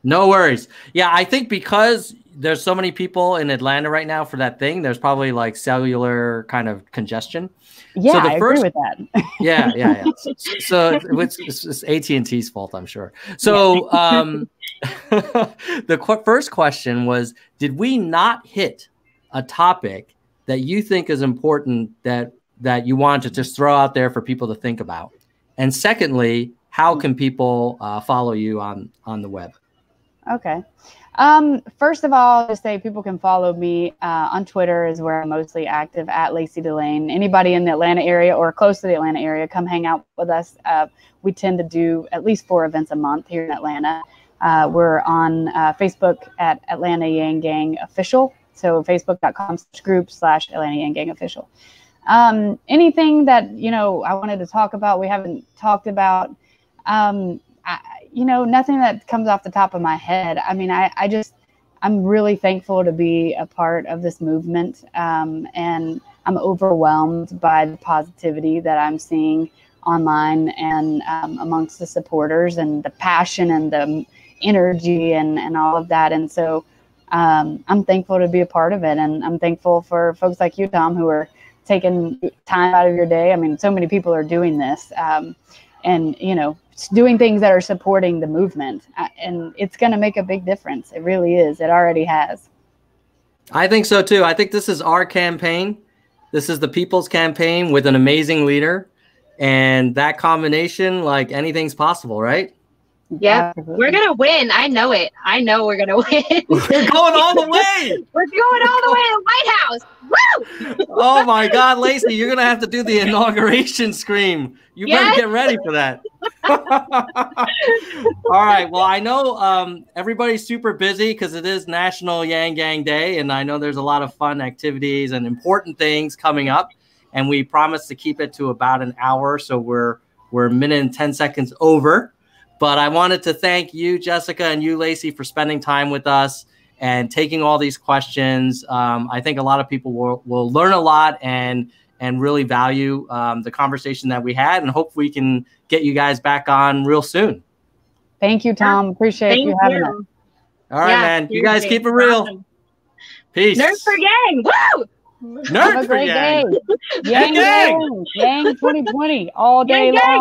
No worries. Yeah, I think because there's so many people in Atlanta right now for that thing, there's probably like cellular kind of congestion. Yeah, so I agree with that. Yeah. So it's AT&T's fault, I'm sure. So the first question was, did we not hit a topic that you think is important that that you want to just throw out there for people to think about? And secondly, how can people follow you on the web? Okay. First of all, just say people can follow me on Twitter is where I'm mostly active, at Lacey Delayne. Anybody in the Atlanta area or close to the Atlanta area, come hang out with us. We tend to do at least 4 events a month here in Atlanta. We're on Facebook at Atlanta Yang Gang Official. So facebook.com/group/Atlanta Yang Gang Official. Anything that, I wanted to talk about, we haven't talked about, nothing that comes off the top of my head. I mean, I'm really thankful to be a part of this movement. And I'm overwhelmed by the positivity that I'm seeing online and amongst the supporters, and the passion and the energy and all of that. And so I'm thankful to be a part of it. And I'm thankful for folks like you, Tom, who are taking time out of your day. I mean, so many people are doing this and, doing things that are supporting the movement. And it's going to make a big difference. It really is. It already has. I think so, too. I think this is our campaign. This is the people's campaign with an amazing leader. And that combination, like, anything's possible, right? Yeah, we're going to win. I know it. I know we're going to win. We're going all the way. We're going all the way to the White House. Woo! Oh, my God, Lacey, you're going to have to do the inauguration scream. You better get ready for that. All right. Well, I know everybody's super busy because it is National Yang Gang Day. And I know there's a lot of fun activities and important things coming up. And we promise to keep it to about an hour. So we're a minute and 10 seconds over. But I wanted to thank you, Jessica, and you, Lacey, for spending time with us and taking all these questions. I think a lot of people will learn a lot and really value the conversation that we had, and hope we can get you guys back on real soon. Thank you, Tom. Appreciate you having us. All right, man. You guys keep it real. Awesome. Peace. Nerds for Gang. Woo! Nerds for Gang. Yang 2020 all day long.